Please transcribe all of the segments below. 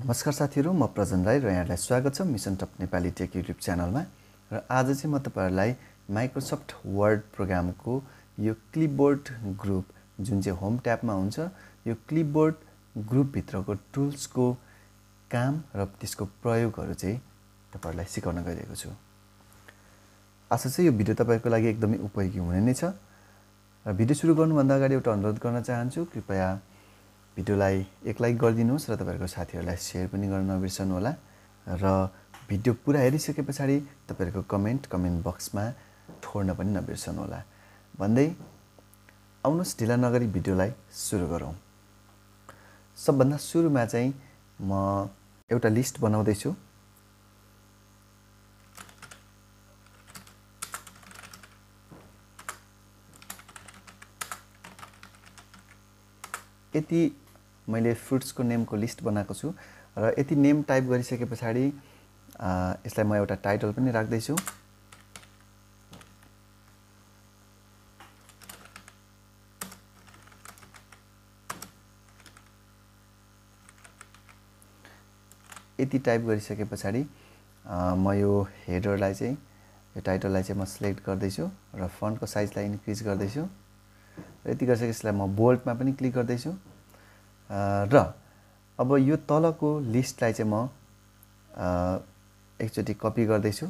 नमस्कार साथीहरु, म प्रजन राई र यहाँलाई स्वागत छ mission top Nepali tech YouTube च्यानलमा। र आज चाहिँ म तपाईहरुलाई माइक्रोसफ्ट वर्ड प्रोग्रामको यो क्लिपबोर्ड ग्रुप जुन चाहिँ होम ट्याबमा हुन्छ, यो क्लिपबोर्ड ग्रुप भित्रको टुल्सको काम र त्यसको प्रयोगहरु चाहिँ तपाईहरुलाई सिकाउन गइरहेको छु। आशा छ यो भिडियो तपाईहरुको लागि एकदमै उपयोगी हुने नै छ। र भिडियो सुरु गर्नुभन्दा अगाडि एउटा अनुरोध गर्न चाहन्छु, कृपया भिडियोलाई एक लाइक गरिदिनुहोस् र तपाईहरुको साथीहरुलाई शेयर पनि गर्न नबिर्सनु होला। र भिडियो पुरा हेरिसकेपछि तपाईहरुको कमेन्ट बक्समा छोड्न पनि नबिर्सनु होला। भन्दै आउनुहोस् ढिला नगरी भिडियोलाई सुरु गरौँ। सबभन्दा सुरुमा चाहिँ म एउटा लिस्ट बनाउँदै छु। यति मैले फ्रुट्सको नेमको लिस्ट बनाएको छु र यति नेम टाइप गरिसकेपछि यसलाई म एउटा टाइटल पनि राख्दै छु। यति टाइप गरिसकेपछि म यो हेडरलाई चाहिँ यो टाइटललाई चाहिँ म सिलेक्ट गर्दै छु र फन्टको साइजलाई इन्क्रिज गर्दै छु। र यति गरिसकेपछि यसलाई म बोल्डमा पनि क्लिक गर्दै छु। र अब यो तलको लिस्टलाई चाहिँ म एकचोटी कपी गर्दै छु।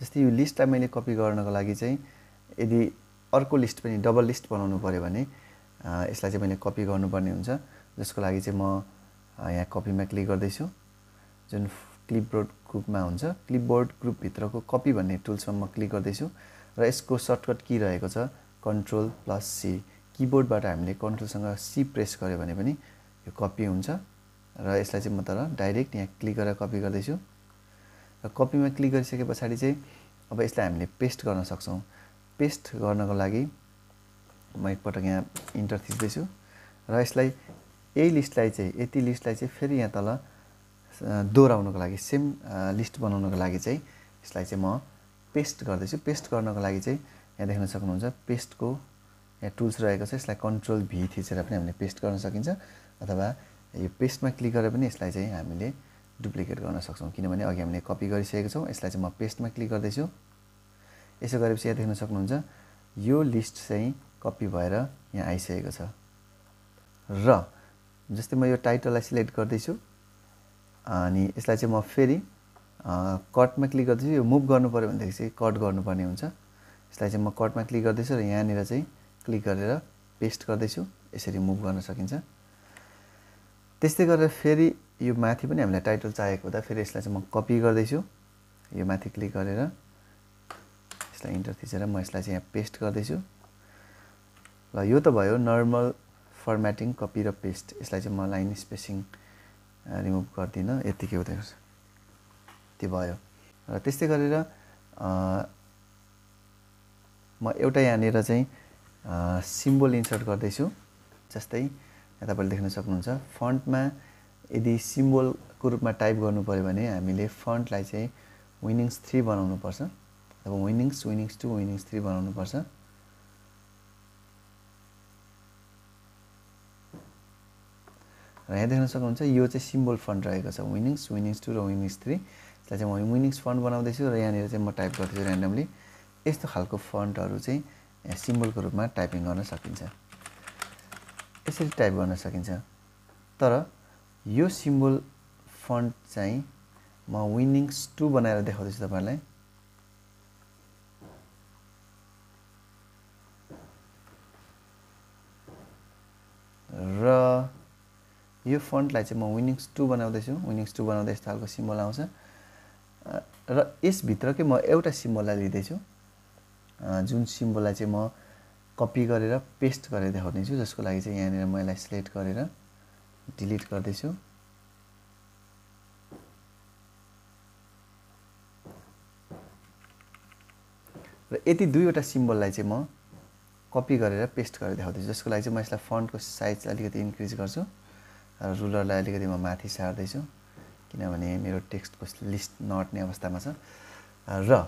जस्तै यो लिस्टलाई मैले कपी गर्नको लागि चाहिँ यदि अर्को लिस्ट पनि डबल लिस्ट बनाउनु पर्यो भने यसलाई चाहिँ मैले कपी गर्नुपर्ने हुन्छ। जसको लागि चाहिँ म यहाँ कपीमा क्लिक गर्दै छु। जुन क्लिपबोर्ड ग्रुपमा हुन्छ, क्लिपबोर्ड ग्रुप भित्रको कपी भन्ने टुल्समा म क्लिक गर्दै छु र यसको सर्टकट की रहेको छ Ctrl+C। कीबोर्डबाट हामीले कन्ट्रोलसँग सी प्रेस गर्यो भने पनि यो कपी हुन्छ। र यसलाई चाहिँ म तर डाइरेक्ट यहाँ क्लिक गरेर कपी गर्दै छु। र कपीमा क्लिक गरिसकेपछि चाहिँ अब यसलाई हामीले पेस्ट गर्न सक्छौं। पेस्ट गर्नको लागि म एकपटक यहाँ इन्टर थिच्दै छु र यसलाई यही लिस्टलाई चाहिँ यति लिस्टलाई चाहिँ फेरि यहाँ तल दोहोराउनको लागि सेम लिस्ट बनाउनको लागि चाहिँ यसलाई चाहिँ म पेस्ट गर्दै छु। पेस्ट गर्नको लागि चाहिँ यहाँ देख्न सक्नुहुन्छ पेस्टको यहाँ टुल्स रहेको छ। यसलाई Ctrl+V थिचेर पनि हामीले पेस्ट गर्न सकिन्छ अथवा यो पेस्टमा क्लिक गरेर पनि यसलाई चाहिँ हामीले डुप्लिकेट गर्न सक्छौं। किनभने अघि हामीले कपी गरिसकेको छौं। यसलाई चाहिँ म पेस्टमा क्लिक गर्दै छु। यसो गरेपछि यहाँ देख्न सक्नुहुन्छ यो लिस्ट चाहिँ कपी भएर यहाँ आइसकेको छ। र जस्तै म यो टाइटललाई सिलेक्ट गर्दै छु अनि यसलाई चाहिँ म फेरि कटमा क्लिक गर्दै छु। यो मुभ गर्नु पर्यो भनेदेखि चाहिँ कट गर्नुपर्ने हुन्छ। यसलाई चाहिँ म कटमा क्लिक गर्दै छु र यहाँनिर चाहिँ क्लिक गरेर पेस्ट गर्दै छु। यसरी मुभ गर्न सकिन्छ। त्यस्तै गरेर फेरि यो माथि पनि हामीलाई टाइटल चाहिएको हुँदा फेरि यसलाई चाहिँ म कपी गर्दै छु। यो माथि क्लिक गरेर यसलाई इन्टर थिचेर म यसलाई चाहिँ यहाँ पेस्ट गर्दै छु। ल यो त भयो नर्मल फर्म्याटिङ कपी र पेस्ट। यसलाई चाहिँ म लाइन स्पेसिङ रिमुभ गर्दिन, यतिकै हुँदै गर्छ। त्यो भयो। र त्यस्तै गरेर म एउटा यहाँनिर चाहिँ सिम्बल इन्सर्ट गर्दै छु। जस्तै यहाँ तपाईले देख्न सक्नुहुन्छ फन्टमा यदि सिम्बलको रूपमा टाइप गर्नु पर्यो भने हामीले फन्टलाई चाहिँ विनिङ्स 3 बनाउनु पर्छ अथवा विनिङ्स 2 विनिङ्स 3 बनाउनु पर्छ। र यहाँ देख्न सक्नुहुन्छ यो चाहिँ सिम्बल फन्ट रहेको छ विनिङ्स 2 र विनिङ्स 3। यसलाई चाहिँ म विनिङ्स फन्ट बनाउँदै छु र यहाँनिर चाहिँ म टाइप गर्दै छु र्यान्डमली। यस्तो खालको फन्टहरु चाहिँ यहाँ सिम्बलको रूपमा टाइपिङ गर्न सकिन्छ। यसरी टाइप गर्न सकिन्छ। तर यो सिम्बल फन्ट चाहिँ म विनिङ्स 2 बनाएर देखाउँदै छु तपाईहरुलाई। र यो फन्टलाई चाहिँ म विनिङ्स 2 बनाउँदै छु। विनिङ्स 2 बनाउँदा यस्तो खालको सिम्बल आउँछ। र यस भित्रकै म एउटा सिम्बललाई लिँदै छु। जुन सिम्बललाई चाहिँ म कपी गरेर पेस्ट गरेर देखाउँदै छु। जसको लागि चाहिँ यहाँनिर म यसलाई सिलेक्ट गरेर डिलिट गर्दै छु। र यति दुईवटा सिम्बललाई चाहिँ म कपी गरेर पेस्ट गरेर देखाउँदै छु। जसको लागि चाहिँ म यसलाई फन्टको साइज अलिकति इन्क्रिज गर्छु र रुलरलाई अलिकति म माथि सार्दै छु किनभने मेरो टेक्स्टको लिस्ट नअट्ने अवस्थामा छ। र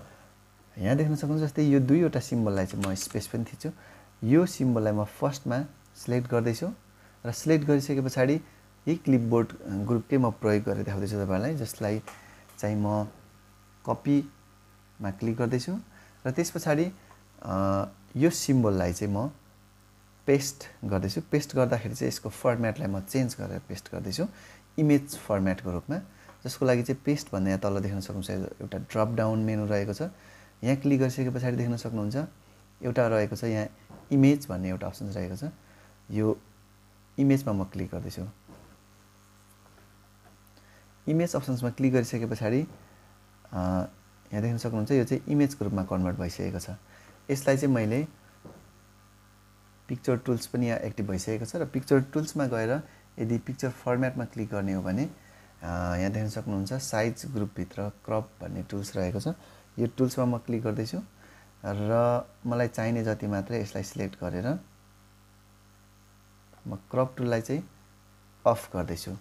यहाँ देख्न सक्नुहुन्छ जस्तै यो दुईवटा सिम्बललाई चाहिँ म स्पेस पनि थिच्छु। यो सिम्बललाई म फर्स्टमा सिलेक्ट गर्दै छु र सिलेक्ट गरिसकेपछि यही क्लिपबोर्ड ग्रुपकै म प्रयोग गरेर देखाउँदैछु तपाईहरुलाई, जसलाई चाहिँ म कपीमा क्लिक गर्दैछु र त्यसपछि यो सिम्बललाई चाहिँ म पेस्ट गर्दैछु। पेस्ट गर्दाखेरि चाहिँ यसको फर्मेटलाई म चेन्ज गरेर पेस्ट गर्दैछु इमेज फर्मेटको रूपमा, जसको लागि चाहिँ पेस्ट भन्ने यहाँ तल देख्न सक्नुहुन्छ एउटा ड्रप डाउन मेनु रहेको छ। यहाँ क्लिक गरिसकेपछि देख्न सक्नुहुन्छ एउटा रहेको छ यहाँ इमेज भन्ने एउटा अप्सन रहेको छ। यो इमेजमा म क्लिक गर्दैछु। इमेज अप्सन्समा क्लिक गरिसकेपछि यहाँ देख्न सक्नुहुन्छ यो चाहिँ इमेजको रूपमा कन्भर्ट भइसकेको छ। यसलाई चाहिँ मैले पिक्चर टुल्स पनि यहाँ एक्टिभ भइसकेको छ र पिक्चर टुल्समा गएर यदि पिक्चर फर्मेटमा क्लिक गर्ने हो भने यहाँ देख्न सक्नुहुन्छ साइज ग्रुपभित्र क्रप भन्ने टुल्स रहेको छ। यो टुल्समा म क्लिक गर्दैछु र मलाई चाहिने जति मात्रै यसलाई सिलेक्ट गरेर म क्रप टुललाई चाहिँ अफ गर्दैछु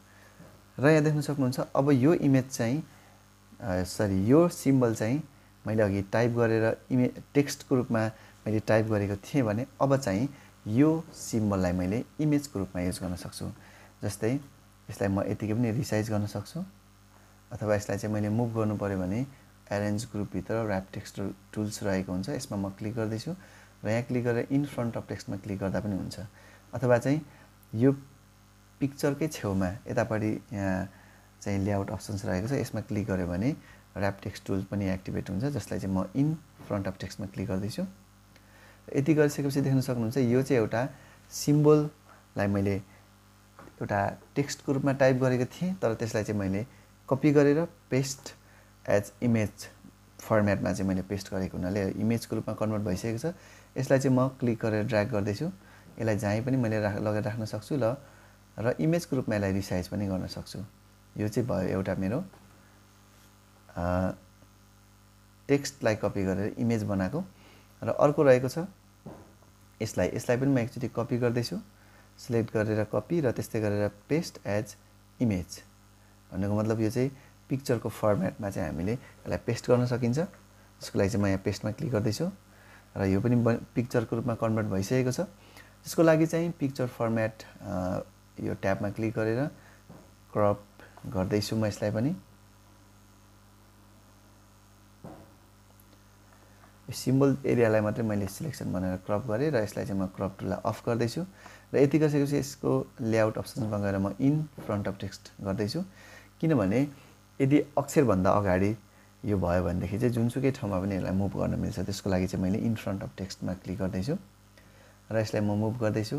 र यहाँ देख्न सक्नुहुन्छ अब यो इमेज चाहिँ यो सिम्बल चाहिँ मैले अघि टाइप गरेर टेक्स्टको रूपमा मैले टाइप गरेको थिएँ भने अब चाहिँ यो सिम्बललाई मैले इमेजको रूपमा युज गर्न सक्छु। जस्तै यसलाई म यतिकै पनि रिसाइज गर्न सक्छु अथवा यसलाई चाहिँ मैले मुभ गर्नु पर्यो भने एरेन्ज ग्रुपभित्र र्याप टेक्स्ट टुल्स रहेको हुन्छ, यसमा म क्लिक गर्दैछु र यहाँ क्लिक गरेर इन फ्रन्ट अफ टेक्स्टमा क्लिक गर्दा पनि हुन्छ। अथवा चाहिँ यो पिक्चरकै छेउमा यतापट्टि यहाँ चाहिँ लेआउट अप्सन्स रहेको छ, यसमा क्लिक गर्यो भने र्याप टेक्स्ट टुल पनि एक्टिभेट हुन्छ, जसलाई चाहिँ म इन फ्रन्ट अफ टेक्स्टमा क्लिक गर्दैछु। यति गरिसकेपछि देख्न सक्नुहुन्छ यो चाहिँ एउटा सिम्बललाई मैले एउटा टेक्स्टको रूपमा टाइप गरेको थिएँ, तर त्यसलाई चाहिँ मैले कपी गरेर पेस्ट एज इमेज फर्मेटमा चाहिँ मैले पेस्ट गरेको हुनाले इमेजको रूपमा कन्भर्ट भइसकेको छ। यसलाई चाहिँ म क्लिक गरेर ड्र्याग गर्दैछु, यसलाई जहीँ पनि मैले लगेर राख्न सक्छु र इमेजको रूपमा यसलाई रिसाइज पनि गर्न सक्छु। यो चाहिँ भयो एउटा मेरो टेक्स्टलाई कपी गरेर इमेज बनाएको। र अर्को रहेको छ यसलाई पनि म एकचोटि कपी गर्दैछु, सिलेक्ट गरेर कपी र त्यस्तै गरेर पेस्ट एज इमेज भन्नुको मतलब यो चाहिँ पिक्चरको फर्मेटमा चाहिँ हामीले यसलाई पेस्ट गर्न सकिन्छ। त्यसको लागि चाहिँ म यहाँ पेस्टमा क्लिक गर्दैछु र यो पनि पिक्चरको रूपमा कन्भर्ट भइसकेको छ। त्यसको लागि चाहिँ पिक्चर फर्मेट यो ट्याबमा क्लिक गरेर क्रप गर्दैछु म यसलाई पनि। यो सिम्बल एरियालाई मात्रै मैले सिलेक्सन बनाएर क्रप गरेँ र यसलाई चाहिँ म क्रप टुललाई अफ गर्दैछु र यति गरिसकेपछि यसको लेआउट अप्सनमा गएर म इन फ्रन्ट अफ टेक्स्ट गर्दैछु। किनभने यदि अक्षरभन्दा अगाडि यो भयो भनेदेखि चाहिँ जुनसुकै ठाउँमा पनि यसलाई मुभ गर्न मिल्छ, त्यसको लागि चाहिँ मैले इन फ्रन्ट अफ टेक्स्टमा क्लिक गर्दैछु र यसलाई म मुभ गर्दैछु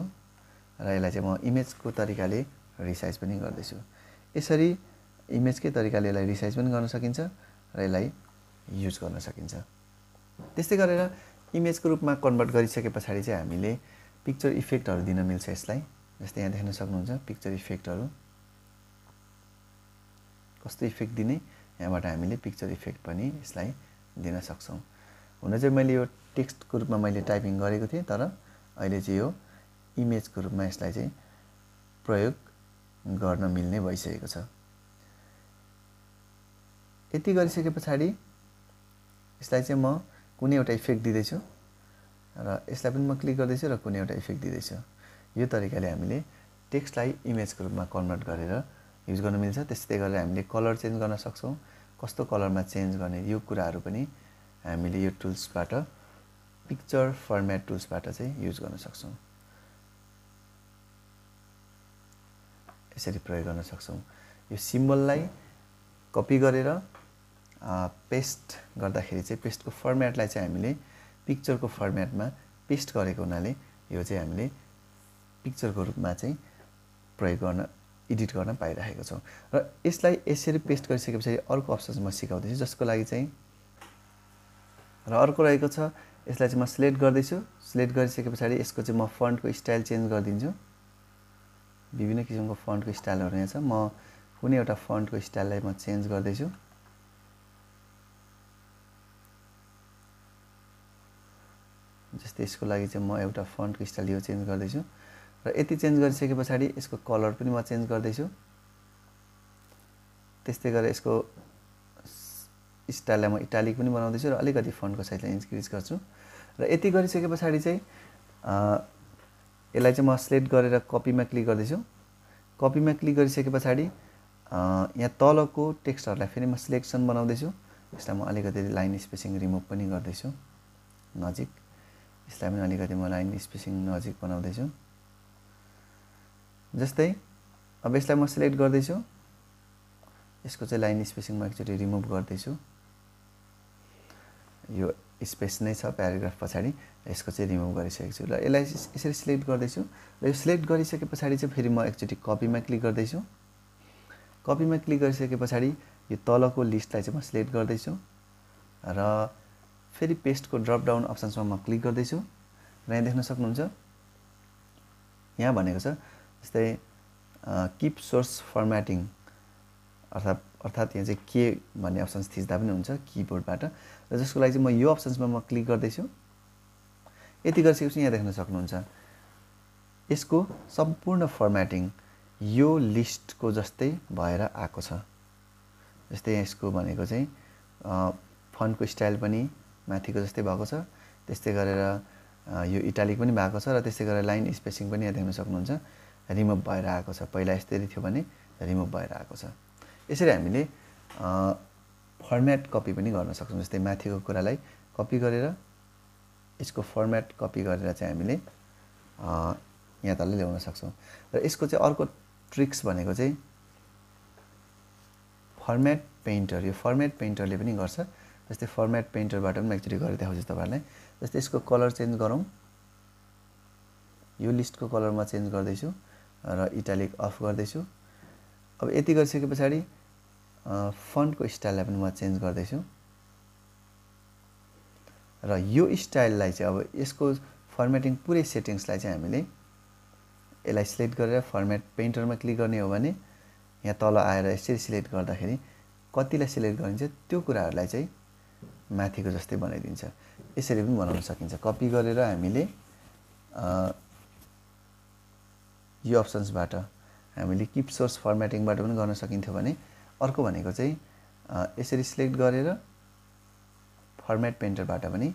र यसलाई चाहिँ म इमेजको तरिकाले रिसाइज पनि गर्दैछु। यसरी इमेजकै तरिकाले यसलाई रिसाइज पनि गर्न सकिन्छ र यसलाई युज गर्न सकिन्छ। त्यस्तै गरेर इमेजको रूपमा कन्भर्ट गरिसके पछाडि चाहिँ हामीले पिक्चर इफेक्टहरू दिन मिल्छ यसलाई। जस्तै यहाँ देख्न सक्नुहुन्छ पिक्चर इफेक्टहरू कस्तो इफेक्ट दिने, यहाँबाट हामीले पिक्चर इफेक्ट पनि यसलाई दिन सक्छौँ। हुन चाहिँ मैले यो टेक्स्टको रूपमा मैले टाइपिङ गरेको थिएँ, तर अहिले चाहिँ यो इमेजको रूपमा यसलाई चाहिँ प्रयोग गर्न मिल्ने भइसकेको छ। यति गरिसके पछाडि यसलाई चाहिँ म कुनै एउटा इफेक्ट दिँदैछु र यसलाई पनि म क्लिक गर्दैछु र कुनै एउटा इफेक्ट दिँदैछु। यो तरिकाले हामीले टेक्स्टलाई इमेजको रूपमा कन्भर्ट गरेर युज गर्न मिल्छ। त्यस्तै गरेर हामीले कलर चेन्ज गर्न सक्छौँ, कस्तो कलरमा चेन्ज गर्ने यो कुराहरू पनि हामीले यो टुल्सबाट पिक्चर फर्मेट टुल्सबाट चाहिँ युज गर्न सक्छौँ। यसरी प्रयोग गर्न सक्छौँ। यो सिम्बललाई कपी गरेर पेस्ट गर्दाखेरि चाहिँ पेस्टको फर्मेटलाई चाहिँ हामीले पिक्चरको फर्मेटमा पेस्ट गरेको हुनाले यो चाहिँ हामीले पिक्चरको रूपमा चाहिँ प्रयोग गर्न एडिट गर्न पाइरहेको छौँ। र यसलाई यसरी पेस्ट गरिसकेपछि अर्को अप्सन म सिकाउँदैछु, जसको लागि चाहिँ र अर्को रहेको छ यसलाई चाहिँ म सिलेक्ट गर्दैछु। सिलेक्ट गरिसके पछाडि यसको चाहिँ म फन्टको स्टाइल चेन्ज गरिदिन्छु। विभिन्न किसिमको फन्टको स्टाइलहरू यहाँ छ, म कुनै एउटा फन्टको स्टाइललाई म चेन्ज गर्दैछु। जस्तै यसको लागि चाहिँ म एउटा फन्टको स्टाइल यो चेन्ज गर्दैछु र यति चेन्ज गरिसके पछाडि यसको कलर पनि म चेन्ज गर्दैछु। त्यस्तै गरेर यसको स्टाइललाई म इटालिक पनि बनाउँदैछु र अलिकति फन्टको साइजलाई इन्क्रिज गर्छु र यति गरिसके पछाडि चाहिँ यसलाई चाहिँ म सिलेक्ट गरेर कपीमा क्लिक गर्दैछु। कपीमा क्लिक गरिसके पछाडि यहाँ तलको टेक्स्टहरुलाई फेरि म सिलेक्सन बनाउँदैछु। यसलाई म अलिकति लाइन स्पेसिङ रिमुभ पनि गर्दैछु नजिक। यसलाई पनि अलिकति म लाइन स्पेसिङ नजिक बनाउँदैछु। जस्तै अब यसलाई म सिलेक्ट गर्दैछु। यसको चाहिँ लाइन स्पेसिङ म एकचोटि रिमुभ गर्दैछु। यो स्पेस नै छ प्याराग्राफ पछाडि, यसको चाहिँ रिमुभ गरिसकेको छु। र यसलाई यसरी सिलेक्ट गर्दैछु। र यो सिलेक्ट गरिसके पछाडि चाहिँ फेरि म एकचोटि कपीमा क्लिक गर्दैछु। कपीमा क्लिक गरिसके पछाडि यो तलको लिस्टलाई चाहिँ म सिलेक्ट गर्दैछु र फेरि पेस्टको ड्रप डाउन अप्सन्समा म क्लिक गर्दैछु। र यहाँ देख्न सक्नुहुन्छ यहाँ भनेको छ जस्तै किप सोर्स फर्म्याटिङ अर्थात् यहाँ चाहिँ के भन्ने अप्सन्स थिच्दा पनि हुन्छ किबोर्डबाट। र जसको लागि चाहिँ म यो अप्सन्समा म क्लिक गर्दैछु। यति गरिसकेपछि यहाँ देख्न सक्नुहुन्छ यसको सम्पूर्ण फर्म्याटिङ यो लिस्टको जस्तै भएर आएको छ। जस्तै यसको भनेको चाहिँ फन्टको स्टाइल पनि माथिको जस्तै भएको छ। त्यस्तै गरेर यो इटालिक पनि भएको छ र त्यस्तै गरेर लाइन स्पेसिङ पनि यहाँ देख्न सक्नुहुन्छ रिमुभ भएर आएको छ। पहिला यस्तै थियो भने रिमुभ भएर आएको छ। यसरी हामीले फर्म्याट कपी पनि गर्न सक्छौँ। जस्तै माथिको कुरालाई कपी गरेर यसको फर्म्याट कपी गरेर चाहिँ हामीले यहाँ तल ल्याउन सक्छौँ। र यसको चाहिँ अर्को ट्रिक्स भनेको चाहिँ फर्म्याट पेन्टर। यो फर्म्याट पेन्टरले पनि गर्छ। जस्तै फर्म्याट पेन्टरबाट पनि एकचोटि गरेर देखाउँछु तपाईहरुलाई। जस्तै यसको कलर चेन्ज गरौँ। यो लिस्टको कलर म चेन्ज गर्दैछु र इटालिक अफ गर्दैछु। अब यति गरिसके पछाडि फन्टको स्टाइललाई पनि म चेन्ज गर्दैछु। र यो स्टाइललाई चाहिँ अब यसको फर्म्याटिङ पुरै सेटिङ्सलाई चाहिँ हामीले यसलाई सिलेक्ट गरेर फर्म्याट पेन्टरमा क्लिक गर्ने हो भने यहाँ तल आएर यसरी सिलेक्ट गर्दाखेरि कतिलाई सिलेक्ट गरिन्छ त्यो कुराहरुलाई चाहिँ माथिको जस्तै बनाइदिन्छ। यसरी पनि बनाउन सकिन्छ। कपी गरेर हामीले यो अप्सन्सबाट हामीले किप सोर्स फर्म्याटिङबाट पनि गर्न सकिन्थ्यो भने अर्को भनेको चाहिँ यसरी सिलेक्ट गरेर फर्म्याट पेन्टरबाट पनि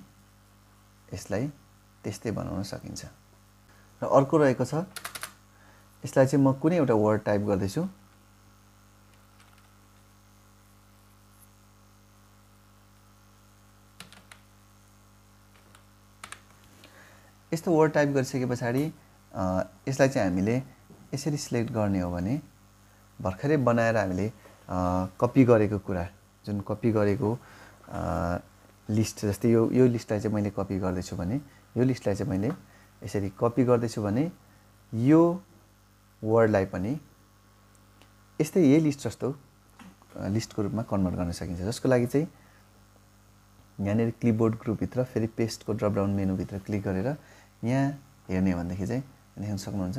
यसलाई त्यस्तै बनाउन सकिन्छ। र अर्को रहेको छ यसलाई चाहिँ म कुनै एउटा वर्ड टाइप गर्दैछु। यस्तो वर्ड टाइप गरिसके पछाडि यसलाई चाहिँ हामीले यसरी सिलेक्ट गर्ने हो भने भर्खरै बनाएर हामीले कपी गरेको कुरा जुन कपी गरेको लिस्ट जस्तै यो लिस्टलाई चाहिँ मैले कपी गर्दैछु भने यो लिस्टलाई चाहिँ मैले यसरी कपी गर्दैछु भने यो वर्डलाई पनि यस्तै यही लिस्ट जस्तो लिस्टको रूपमा कन्भर्ट गर्न सकिन्छ। जसको लागि चाहिँ यहाँनिर क्लिपबोर्ड ग्रुपभित्र फेरि पेस्टको ड्रप डाउन मेनुभित्र क्लिक गरेर यहाँ हेर्ने भनेदेखि चाहिँ देख्न सक्नुहुन्छ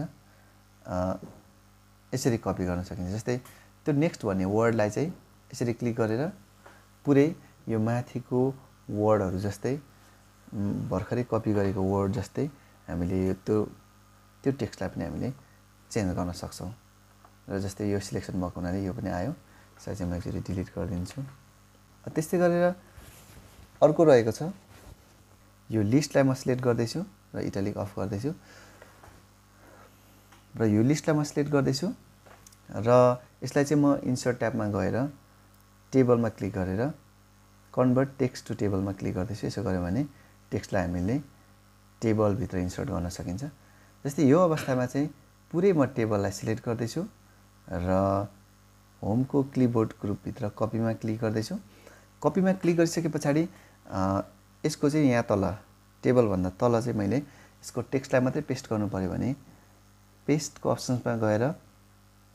यसरी कपी गर्न सकिन्छ। जस्तै त्यो नेक्स्ट भन्ने वर्डलाई चाहिँ यसरी क्लिक गरेर पुरै यो माथिको वर्डहरु जस्तै भर्खरै कपी गरेको वर्ड जस्तै हामीले त्यो टेक्स्टलाई पनि हामीले चेन्ज गर्न सक्छौं। र जस्तै यो सिलेक्सन भएको हुनाले यो पनि आयो। यसलाई चाहिँ म एकचोटि डिलिट गरिदिन्छु। त्यस्तै गरेर अर्को रहेको छ यो लिस्टलाई म सिलेक्ट गर्दैछु र इटालिक अफ गर्दैछु। र यो लिस्टलाई म सिलेक्ट गर्दैछु र यसलाई चाहिँ म इन्सर्ट ट्याबमा गएर टेबलमा क्लिक गरेर कन्भर्ट टेक्स्ट टु टेबलमा क्लिक गर्दैछु। यसो गर्यो भने टेक्स्टलाई हामीले टेबल भित्र इन्सर्ट गर्न सकिन्छ। जस्तै यो अवस्थामा चाहिँ पुरै म टेबललाई सिलेक्ट गर्दैछु र होमको क्लिपबोर्ड ग्रुप भित्र कपीमा क्लिक गर्दैछु। कपीमा क्लिक गरिसके पछाडि यसको चाहिँ यहाँ तल टेबल भन्दा तल चाहिँ मैले यसको टेक्स्टलाई मात्रै पेस्ट गर्नु पर्यो भने पेस्टको अप्सन्समा गएर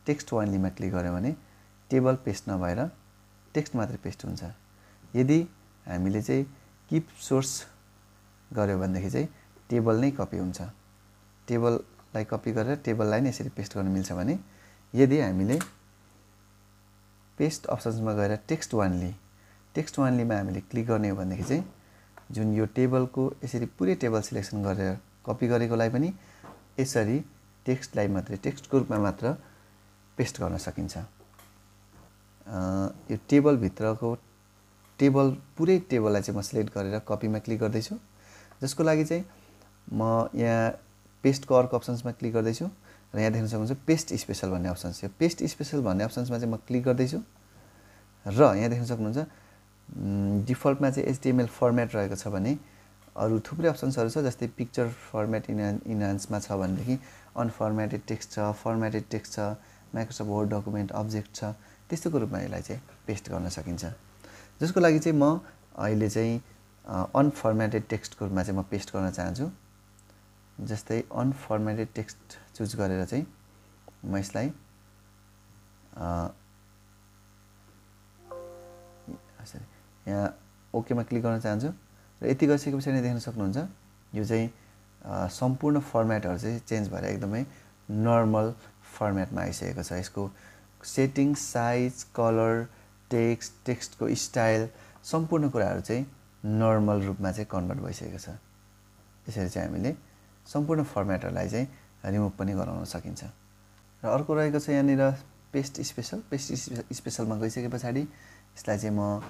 टेक्स्ट ओन्लीमा क्लिक गर्यो भने टेबल पेस्ट नभएर टेक्स्ट मात्रै पेस्ट हुन्छ। यदि हामीले चाहिँ किप सोर्स गर्यो भनेदेखि चाहिँ टेबल नै कपी हुन्छ। टेबललाई कपी गरेर टेबललाई नै यसरी पेस्ट गर्न मिल्छ भने यदि हामीले पेस्ट अप्सन्समा गएर टेक्स्ट ओन्लीमा हामीले क्लिक गर्ने हो भनेदेखि चाहिँ जुन यो टेबलको यसरी पुरै टेबल सिलेक्सन गरेर कपी गरेकोलाई पनि यसरी टेक्स्टलाई मात्रै टेक्स्टको रूपमा मात्र पेस्ट गर्न सकिन्छ। यो टेबल भित्रको पुरै टेबललाई चाहिँ म सिलेक्ट गरेर कपीमा क्लिक गर्दैछु। जसको लागि चाहिँ म यहाँ पेस्टको अर्को अप्सन्समा क्लिक गर्दैछु र यहाँ देख्न सक्नुहुन्छ पेस्ट स्पेशल भन्ने अप्सन छ। पेस्ट स्पेशल भन्ने अप्सन्समा चाहिँ म क्लिक गर्दैछु र यहाँ देख्न सक्नुहुन्छ डिफल्टमा चाहिँ HTML फर्मेट रहेको छ भने अरु थुप्रै अप्सन्सहरु छ जस्तै पिक्चर फर्मेट इन्हान्समा छ भनेदेखि अनफर्मेटेड टेक्स्ट छ, फर्मेटेड टेक्स्ट छ, माइक्रोसफ्ट वर्ड डकुमेन्ट अब्जेक्ट छ। त्यस्तोको रूपमा यसलाई चाहिँ पेस्ट गर्न सकिन्छ। जसको लागि चाहिँ म अहिले चाहिँ अनफर्मेटेड टेक्स्टको रूपमा चाहिँ म पेस्ट गर्न चाहन्छु। जस्तै अनफर्मेटेड टेक्स्ट चुज गरेर चाहिँ म यसलाई यहाँ ओकेमा क्लिक गर्न चाहन्छु र यति गरिसकेपछि नै देख्न सक्नुहुन्छ यो चाहिँ सम्पूर्ण फर्मेटहरु चाहिँ चेन्ज भएर एकदमै नर्मल फर्मेटमा आइसकेको छ। यसको सेटिङ, साइज, कलर, टेक्स्टको स्टाइल सम्पूर्ण कुराहरु चाहिँ नर्मल रूपमा चाहिँ कन्भर्ट भइसकेको छ। यसरी चाहिँ हामीले सम्पूर्ण फर्मेटहरुलाई चाहिँ रिमुभ पनि गराउन सकिन्छ। र अर्को रहेको छ यहाँनिर पेस्ट स्पेशल। पेस्ट स्पेशलमा गइसकेपछि यसलाई चाहिँ म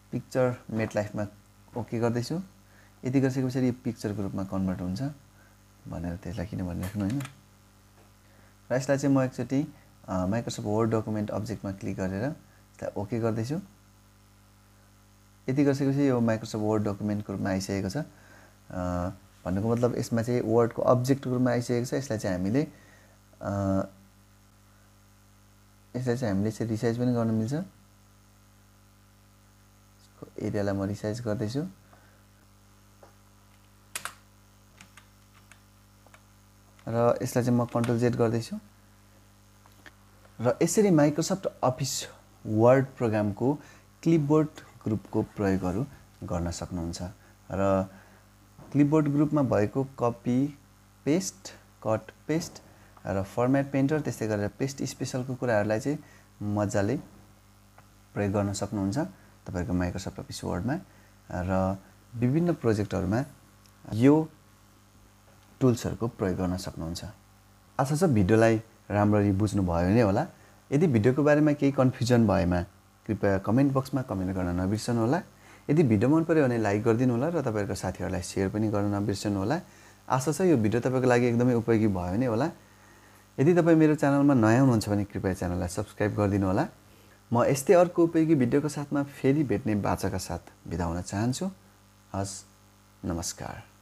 पिक्चर मेट लाइफमा ओके गर्दैछु। यति गरिसकेपछि यो पिक्चरको रूपमा कन्भर्ट हुन्छ भनेर त्यसलाई किन भनिराख्नु हैन। र यसलाई चाहिँ म एकचोटी माइक्रोसफ्ट वर्ड डकुमेन्ट अब्जेक्टमा क्लिक गरेर यसलाई ओके गर्दैछु। यति गरिसकेपछि यो माइक्रोसफ्ट वर्ड डकुमेन्टको रूपमा आइसकेको छ। भन्नुको मतलब यसमा चाहिँ वर्डको अब्जेक्टको रूपमा आइसकेको छ। यसलाई चाहिँ हामीले चाहिँ रिसाइज पनि गर्न मिल्छ। यसको एरियालाई म रिसाइज गर्दैछु। र यसलाई चाहिँ म कन्ट्रोल जेड गर्दैछु। र यसरी माइक्रोसफ्ट अफिस वर्ड प्रोग्रामको क्लिपबोर्ड ग्रुपको प्रयोगहरु गर्न सक्नुहुन्छ। र क्लिपबोर्ड ग्रुपमा भएको कपी पेस्ट, कट पेस्ट र फर्मेट पेन्टर त्यस्तै गरेर पेस्ट स्पेशलको कुराहरुलाई चाहिँ मज्जाले प्रयोग गर्न सक्नुहुन्छ तपाईहरुको माइक्रोसफ्ट अफिस वर्डमा। र विभिन्न प्रोजेक्टहरुमा यो टुल्सहरुको प्रयोग गर्न सक्नुहुन्छ। आशा छ भिडियोलाई राम्ररी बुझ्नु भयो नै होला। यदि भिडियोको बारेमा केही कन्फ्युजन भएमा कृपया कमेन्ट बक्समा कमेन्ट गर्न नबिर्सनु होला। यदि भिडियो मन पर्यो भने लाइक गरिदिनु होला र तपाईहरुको साथीहरुलाई शेयर पनि गर्न नबिर्सनु होला। आशा छ यो भिडियो तपाईको लागि एकदमै उपयोगी भयो नै होला। यदि तपाई मेरो च्यानलमा नयाँ हुनुहुन्छ भने कृपया च्यानललाई सब्स्क्राइब गरिदिनु होला। म यस्तै अर्को उपयोगी भिडियोको साथमा फेरि भेट्ने बाचाका साथ बिदा हुन चाहन्छु। हस्, नमस्कार।